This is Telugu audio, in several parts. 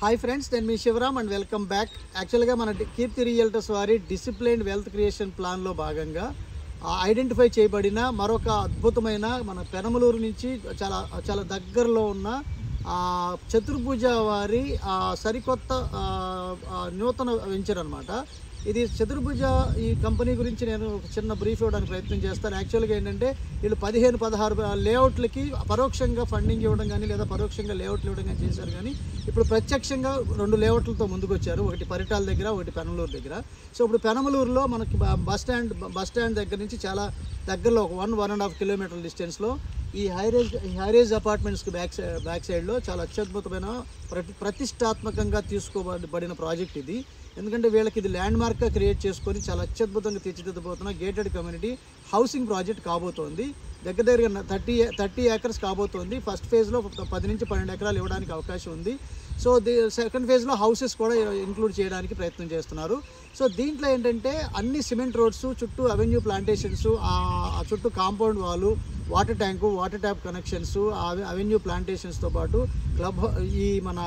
హాయ్ ఫ్రెండ్స్, నేను మీ శివరామ్ అండ్ వెల్కమ్ బ్యాక్. యాక్చువల్గా మన కీర్తి రియల్టర్స్ వారి డిసిప్లైన్డ్ వెల్త్ క్రియేషన్ ప్లాన్లో భాగంగా ఐడెంటిఫై చేయబడిన మరొక అద్భుతమైన మన పెనమలూరు నుంచి చాలా చాలా దగ్గరలో ఉన్న చతుర్భుజ వారి సరికొత్త నూతన వెంచర్ అనమాట. ఇది చతుర్భుజ ఈ కంపెనీ గురించి నేను ఒక చిన్న బ్రీఫ్ ఇవ్వడానికి ప్రయత్నం చేస్తాను. యాక్చువల్గా ఏంటంటే వీళ్ళు 15-16 లేఅవుట్లకి పరోక్షంగా ఫండింగ్ ఇవ్వడం కానీ లేదా పరోక్షంగా లేఅవుట్లు ఇవ్వడం కానీ చేశారు. కానీ ఇప్పుడు ప్రత్యక్షంగా 2 లేఅవుట్లతో ముందుకు వచ్చారు. ఒకటి పరిటాల దగ్గర, ఒకటి పెనమలూరు దగ్గర. సో ఇప్పుడు పెనమలూరులో మనకి బస్ స్టాండ్ దగ్గర నుంచి చాలా దగ్గరలో ఒక 1.5 కిలోమీటర్ల డిస్టెన్స్లో ఈ హైరేజ్ అపార్ట్మెంట్స్కి బ్యాక్ సైడ్లో చాలా అత్యద్భుతమైన ప్రతిష్టాత్మకంగా తీసుకోబడిన ప్రాజెక్ట్ ఇది. ఎందుకంటే వీళ్ళకి ఇది ల్యాండ్ మార్క్గా క్రియేట్ చేసుకొని చాలా అత్యద్భుతంగా తీర్చిదిద్దబోతున్న గేటెడ్ కమ్యూనిటీ హౌసింగ్ ప్రాజెక్ట్ కాబోతోంది. దగ్గర 30 ఏకర్స్ కాబోతోంది. ఫస్ట్ ఫేజ్లో 10 నుంచి 12 ఎకరాలు ఇవ్వడానికి అవకాశం ఉంది. సో సెకండ్ ఫేజ్లో హౌసెస్ కూడా ఇంక్లూడ్ చేయడానికి ప్రయత్నం చేస్తున్నారు. సో దీంట్లో ఏంటంటే అన్ని సిమెంట్ రోడ్స్, చుట్టూ అవెన్యూ ప్లాంటేషన్స్, చుట్టూ compound wall, water tank, water tap connections, avenue ప్లాంటేషన్స్తో పాటు క్లబ్, ఈ మన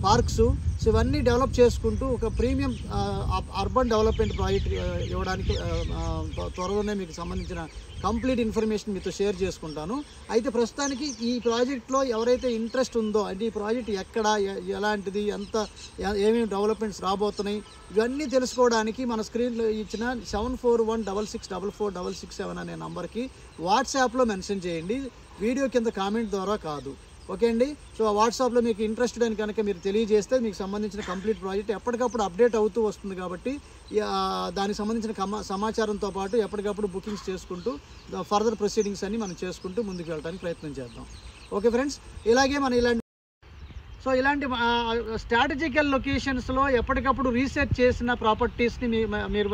పార్క్స్, సో ఇవన్నీ డెవలప్ చేసుకుంటూ ఒక ప్రీమియం అర్బన్ డెవలప్మెంట్ ప్రాజెక్ట్ ఇవ్వడానికి త్వరలోనే మీకు సంబంధించిన కంప్లీట్ ఇన్ఫర్మేషన్ మీతో షేర్ చేసుకుంటాను. అయితే ప్రస్తుతానికి ఈ ప్రాజెక్ట్లో ఎవరైతే ఇంట్రెస్ట్ ఉందో, అంటే ఈ ప్రాజెక్ట్ ఎక్కడ, ఎలాంటిది, ఏమేమి డెవలప్మెంట్స్ రాబోతున్నాయి, ఇవన్నీ తెలుసుకోవడానికి మన స్క్రీన్లో ఇచ్చిన 7416644667 అనే నంబర్కి వాట్సాప్లో మెన్షన్ చేయండి. వీడియో కింద కామెంట్ ద్వారా కాదు. ఓకే అండి. సో ఆ వాట్సాప్లో మీకు ఇంట్రెస్టెడ్ అని కనుక మీరు తెలియజేస్తే మీకు సంబంధించిన కంప్లీట్ ప్రాజెక్ట్ ఎప్పటికప్పుడు అప్డేట్ అవుతూ వస్తుంది. కాబట్టి దానికి సంబంధించిన సమాచారంతో పాటు ఎప్పటికప్పుడు బుకింగ్స్ చేసుకుంటూ ఫర్దర్ ప్రొసీడింగ్స్ అన్ని మనం చేసుకుంటూ ముందుకు వెళ్ళడానికి ప్రయత్నం చేద్దాం. ఓకే ఫ్రెండ్స్, ఇలాగే మనం ఇలాంటి స్ట్రాటజికల్ లొకేషన్స్లో ఎప్పటికప్పుడు రీసెర్చ్ చేసిన ప్రాపర్టీస్ని మీరు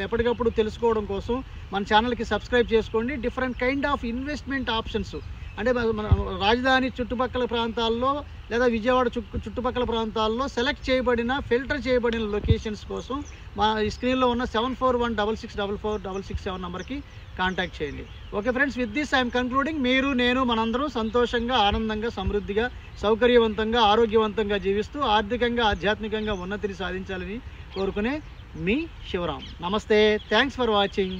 ఎప్పటికప్పుడు తెలుసుకోవడం కోసం మన ఛానల్కి సబ్స్క్రైబ్ చేసుకోండి. Different kind of investment options, అంటే మన రాజధాని చుట్టుపక్కల ప్రాంతాల్లో లేదా విజయవాడ చుట్టుపక్కల ప్రాంతాల్లో సెలెక్ట్ చేయబడిన, ఫిల్టర్ చేయబడిన లొకేషన్స్ కోసం మా ఈ స్క్రీన్లో ఉన్న 7416644667 నెంబర్కి కాంటాక్ట్ చేయండి. Okay friends, with this I'm concluding. మీరు, నేను, మనందరం సంతోషంగా, ఆనందంగా, సమృద్ధిగా, సౌకర్యవంతంగా, ఆరోగ్యవంతంగా జీవిస్తూ ఆర్థికంగా, ఆధ్యాత్మికంగా ఉన్నతిని సాధించాలని కోరుకునే మీ శివరామ్. నమస్తే, థ్యాంక్స్ ఫర్ వాచింగ్.